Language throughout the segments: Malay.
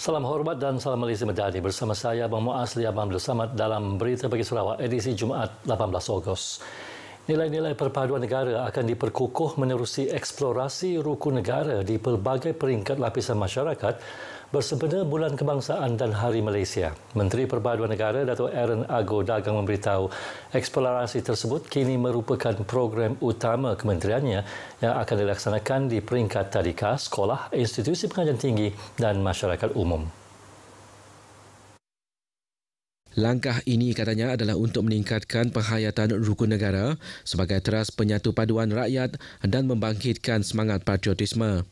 Salam hormat dan salam Malaysia Medani. Bersama saya, Abang Muaz Lee Abang Abdul Samad dalam Berita Pagi Sarawak, edisi Jumaat 18 Ogos. Nilai-nilai perpaduan negara akan diperkukuh menerusi eksplorasi rukun negara di pelbagai peringkat lapisan masyarakat bersempena Bulan Kebangsaan dan Hari Malaysia. Menteri Perpaduan Negara Dato' Aaron Ago Dagang memberitahu eksplorasi tersebut kini merupakan program utama kementeriannya yang akan dilaksanakan di peringkat tadika, sekolah, institusi pengajian tinggi dan masyarakat umum. Langkah ini katanya adalah untuk meningkatkan penghayatan rukun negara sebagai teras penyatu paduan rakyat dan membangkitkan semangat patriotisme.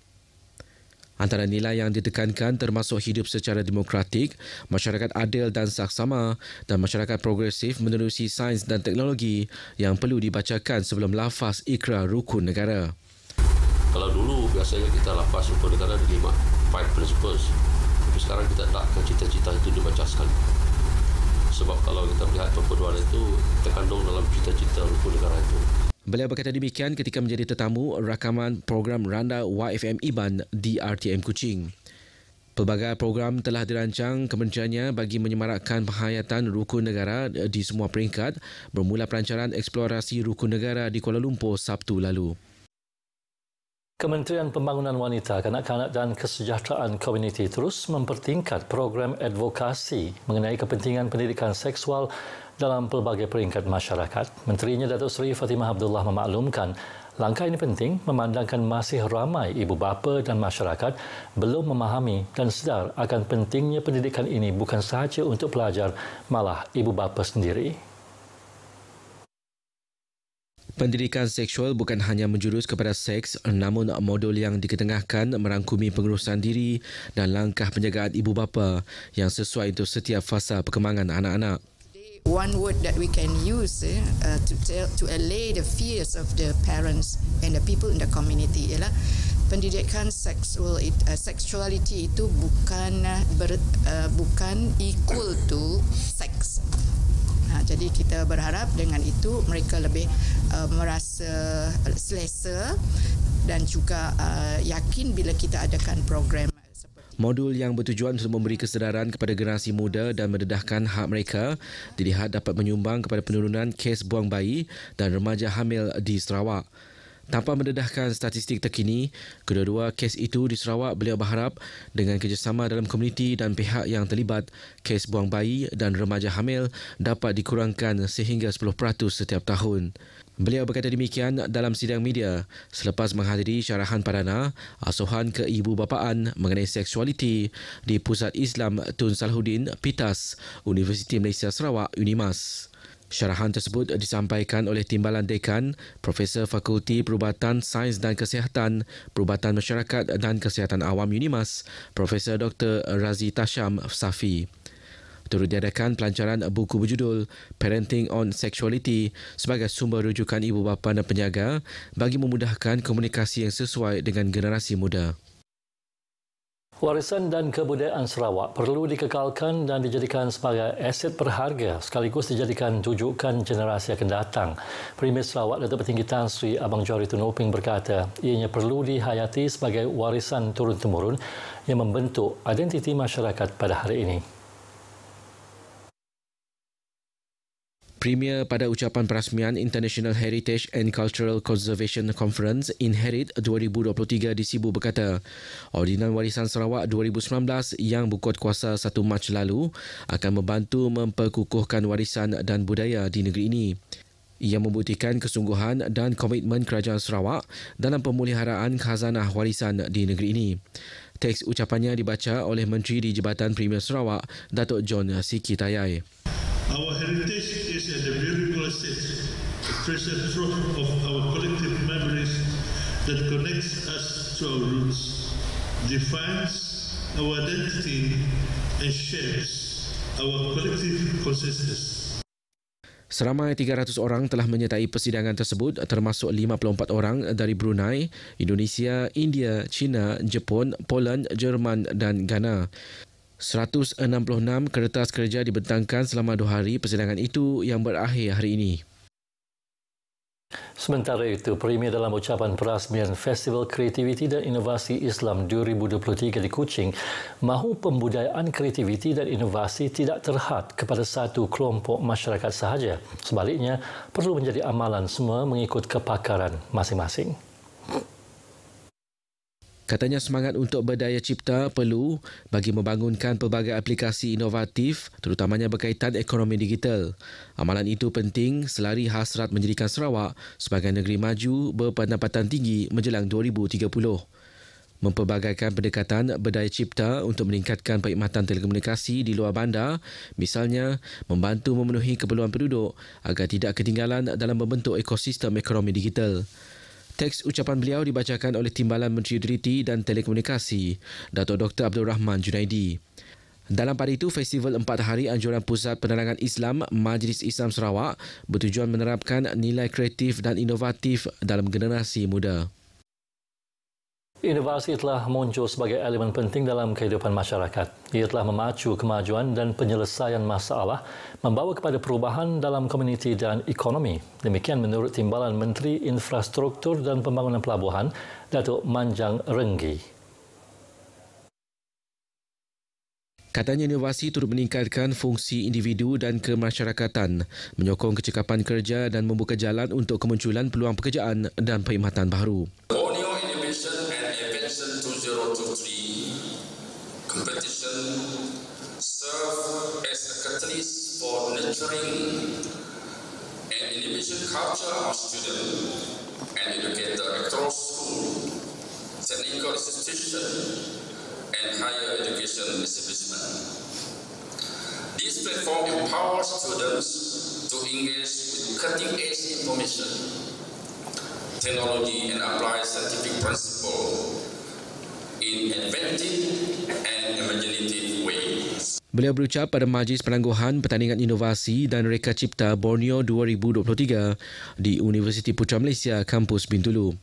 Antara nilai yang ditekankan termasuk hidup secara demokratik, masyarakat adil dan saksama dan masyarakat progresif menerusi sains dan teknologi yang perlu dibacakan sebelum lafaz ikrar rukun negara. Kalau dulu biasanya kita lafaz rukun negara ada 5 principles. Tapi sekarang kita takkan cita-cita itu dibaca sekali. Sebab kalau kita melihat perpaduan itu terkandung dalam cita-cita rukun negara itu. Beliau berkata demikian ketika menjadi tetamu rakaman program Randa YFM Iban di RTM Kuching. Pelbagai program telah dirancang kementeriannya bagi menyemarakkan penghayatan rukun negara di semua peringkat bermula pelancaran eksplorasi rukun negara di Kuala Lumpur Sabtu lalu. Kementerian Pembangunan Wanita, Kanak-kanak dan Kesejahteraan Komuniti terus mempertingkat program advokasi mengenai kepentingan pendidikan seksual dalam pelbagai peringkat masyarakat. Menterinya Datuk Seri Fatimah Abdullah memaklumkan langkah ini penting memandangkan masih ramai ibu bapa dan masyarakat belum memahami dan sedar akan pentingnya pendidikan ini bukan sahaja untuk pelajar, malah ibu bapa sendiri. Pendidikan seksual bukan hanya menjurus kepada seks, namun modul yang diketengahkan merangkumi pengurusan diri dan langkah penjagaan ibu bapa yang sesuai untuk setiap fasa perkembangan anak-anak. One word that we can use to allay the fears of the parents and the people in the community ialah pendidikan seksual. Sexuality itu bukan equal to sex. Jadi kita berharap dengan itu mereka lebih merasa selesa dan juga yakin bila kita adakan program. Modul yang bertujuan untuk memberi kesedaran kepada generasi muda dan mendedahkan hak mereka dilihat dapat menyumbang kepada penurunan kes buang bayi dan remaja hamil di Sarawak. Tanpa mendedahkan statistik terkini, kedua-dua kes itu di Sarawak beliau berharap dengan kerjasama dalam komuniti dan pihak yang terlibat, kes buang bayi dan remaja hamil dapat dikurangkan sehingga 10% setiap tahun. Beliau berkata demikian dalam sidang media selepas menghadiri syarahan perdana asuhan keibubapaan mengenai seksualiti di Pusat Islam Tun Salahuddin PITAS, Universiti Malaysia Sarawak, UNIMAS. Syarahan tersebut disampaikan oleh Timbalan Dekan, Profesor Fakulti Perubatan Sains dan Kesihatan, Perubatan Masyarakat dan Kesihatan Awam UNIMAS, Profesor Dr. Razi Tasham Safi. Turut diadakan pelancaran buku berjudul Parenting on Sexuality sebagai sumber rujukan ibu bapa dan penjaga bagi memudahkan komunikasi yang sesuai dengan generasi muda. Warisan dan kebudayaan Sarawak perlu dikekalkan dan dijadikan sebagai aset berharga sekaligus dijadikan rujukan generasi akan datang. Premier Sarawak Datuk Petinggi Tan Sri Abang Johari Tun Oping berkata ianya perlu dihayati sebagai warisan turun-temurun yang membentuk identiti masyarakat pada hari ini. Premier pada ucapan perasmian International Heritage and Cultural Conservation Conference INHERIT 2023 di Sibu berkata, Ordinan Warisan Sarawak 2019 yang berkuat kuasa 1 Mac lalu akan membantu memperkukuhkan warisan dan budaya di negeri ini. Ia membuktikan kesungguhan dan komitmen Kerajaan Sarawak dalam pemeliharaan khazanah warisan di negeri ini. Teks ucapannya dibaca oleh Menteri di Jabatan Premier Sarawak, Datuk John Siki Tayai. Our heritage is at the very closest, a treasure trove of our collective memories that connects us to our roots, defines our identity and shapes our collective consciousness. Seramai 300 orang telah menyertai persidangan tersebut termasuk 54 orang dari Brunei, Indonesia, India, China, Jepun, Poland, Jerman dan Ghana. 166 kertas kerja dibentangkan selama 2 hari persidangan itu yang berakhir hari ini. Sementara itu, Premier dalam ucapan perasmian Festival Kreativiti dan Inovasi Islam 2023 di Kuching mahu pembudayaan kreativiti dan inovasi tidak terhad kepada satu kelompok masyarakat sahaja. Sebaliknya, perlu menjadi amalan semua mengikut kepakaran masing-masing. Katanya semangat untuk berdaya cipta perlu bagi membangunkan pelbagai aplikasi inovatif terutamanya berkaitan ekonomi digital. Amalan itu penting selari hasrat menjadikan Sarawak sebagai negeri maju berpendapatan tinggi menjelang 2030. Mempelbagaikan pendekatan berdaya cipta untuk meningkatkan perkhidmatan telekomunikasi di luar bandar, misalnya membantu memenuhi keperluan penduduk agar tidak ketinggalan dalam membentuk ekosistem ekonomi digital. Teks ucapan beliau dibacakan oleh Timbalan Menteri Utiliti dan Telekomunikasi, Datuk Dr. Abdul Rahman Junaidi. Dalam pada itu, Festival 4 Hari Anjuran Pusat Penerangan Islam Majlis Islam Sarawak bertujuan menerapkan nilai kreatif dan inovatif dalam generasi muda. Inovasi telah muncul sebagai elemen penting dalam kehidupan masyarakat. Ia telah memacu kemajuan dan penyelesaian masalah, membawa kepada perubahan dalam komuniti dan ekonomi. Demikian menurut Timbalan Menteri Infrastruktur dan Pembangunan Pelabuhan, Datuk Manjang Renggi. Katanya inovasi turut meningkatkan fungsi individu dan kemasyarakatan, menyokong kecekapan kerja dan membuka jalan untuk kemunculan peluang pekerjaan dan perkhidmatan baru. Borneo Innovation and Invention 2023 competition serve as a catalyst for nurturing an innovation culture among students and educators across school, technical institution, and higher education establishment. This platform empowers students to engage with cutting-edge information, technology, and apply scientific principles in inventive and imaginative ways. Beliau berucap pada Majlis Penangguhan Pertandingan Inovasi dan Reka Cipta Borneo 2023 di Universiti Putra Malaysia, Kampus Bintulu.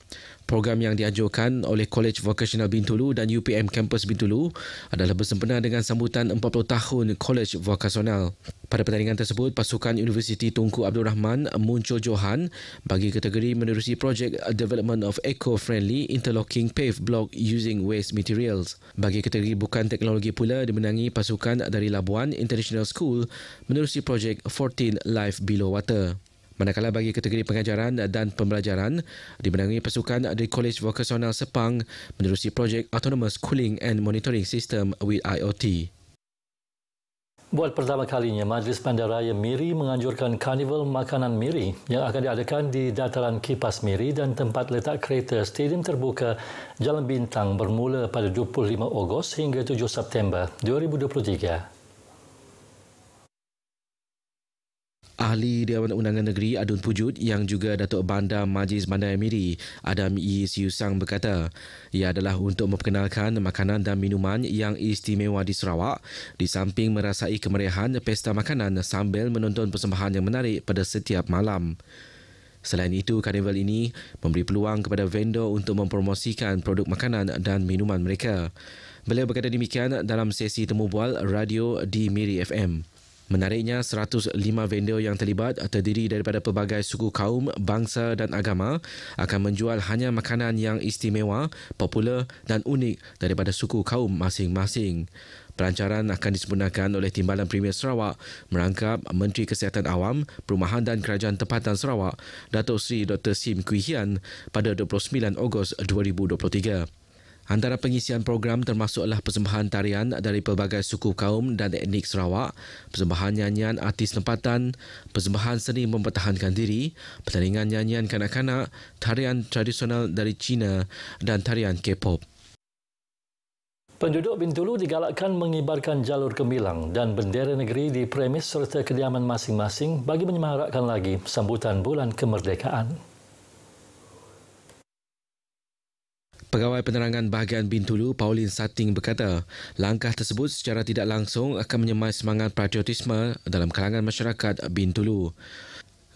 Program yang dianjurkan oleh College Vocational Bintulu dan UPM Kampus Bintulu adalah bersempena dengan sambutan 40 tahun College Vocational. Pada pertandingan tersebut, pasukan Universiti Tunku Abdul Rahman muncul johan bagi kategori menerusi projek Development of Eco-Friendly Interlocking Pave Block Using Waste Materials. Bagi kategori bukan teknologi pula dimenangi pasukan dari Labuan International School menerusi projek 14 Life Below Water. Manakala bagi kategori pengajaran dan pembelajaran, dimenangi pasukan dari College Vocational Sepang menerusi projek Autonomous Cooling and Monitoring System with IoT. Buat pertama kalinya, Majlis Bandaraya Miri menganjurkan Karnival Makanan Miri yang akan diadakan di Dataran Kipas Miri dan tempat letak kereta Stadium Terbuka Jalan Bintang bermula pada 25 Ogos hingga 7 September 2023. Ahli Dewan Undangan Negeri Adun Pujut yang juga Datuk Bandar Majlis Bandaraya Miri Adam E. Siusang berkata, ia adalah untuk memperkenalkan makanan dan minuman yang istimewa di Sarawak di samping merasai kemeriahan pesta makanan sambil menonton persembahan yang menarik pada setiap malam. Selain itu, karnival ini memberi peluang kepada vendor untuk mempromosikan produk makanan dan minuman mereka. Beliau berkata demikian dalam sesi temu bual radio di Miri FM. Menariknya, 105 vendor yang terlibat terdiri daripada pelbagai suku kaum, bangsa dan agama akan menjual hanya makanan yang istimewa, popular dan unik daripada suku kaum masing-masing. Pelancaran akan disempurnakan oleh Timbalan Premier Sarawak merangkap Menteri Kesihatan Awam, Perumahan dan Kerajaan Tempatan Sarawak, Datuk Seri Dr. Sim Kui Hian pada 29 Ogos 2023. Antara pengisian program termasuklah persembahan tarian dari pelbagai suku kaum dan etnik Sarawak, persembahan nyanyian artis tempatan, persembahan seni mempertahankan diri, pertandingan nyanyian kanak-kanak, tarian tradisional dari China dan tarian K-pop. Penduduk Bintulu digalakkan mengibarkan jalur gemilang dan bendera negeri di premis serta kediaman masing-masing bagi menyemarakkan lagi sambutan Bulan Kemerdekaan. Pegawai Penerangan Bahagian Bintulu, Pauline Sating berkata, langkah tersebut secara tidak langsung akan menyemai semangat patriotisme dalam kalangan masyarakat Bintulu.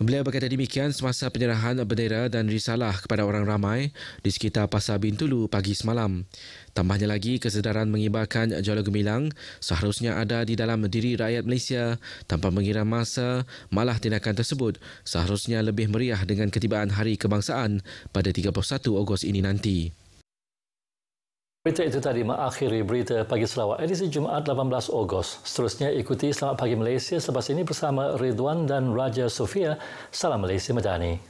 Beliau berkata demikian semasa penyerahan bendera dan risalah kepada orang ramai di sekitar Pasar Bintulu pagi semalam. Tambahnya lagi, kesedaran mengibarkan jolo gemilang seharusnya ada di dalam diri rakyat Malaysia tanpa mengira masa, malah tindakan tersebut seharusnya lebih meriah dengan ketibaan Hari Kebangsaan pada 31 Ogos ini nanti. Berita itu tadi mengakhiri Berita Pagi Sarawak edisi Jumaat 18 Ogos. Seterusnya ikuti Selamat Pagi Malaysia selepas ini bersama Ridwan dan Raja Sofia. Salam Malaysia Madani.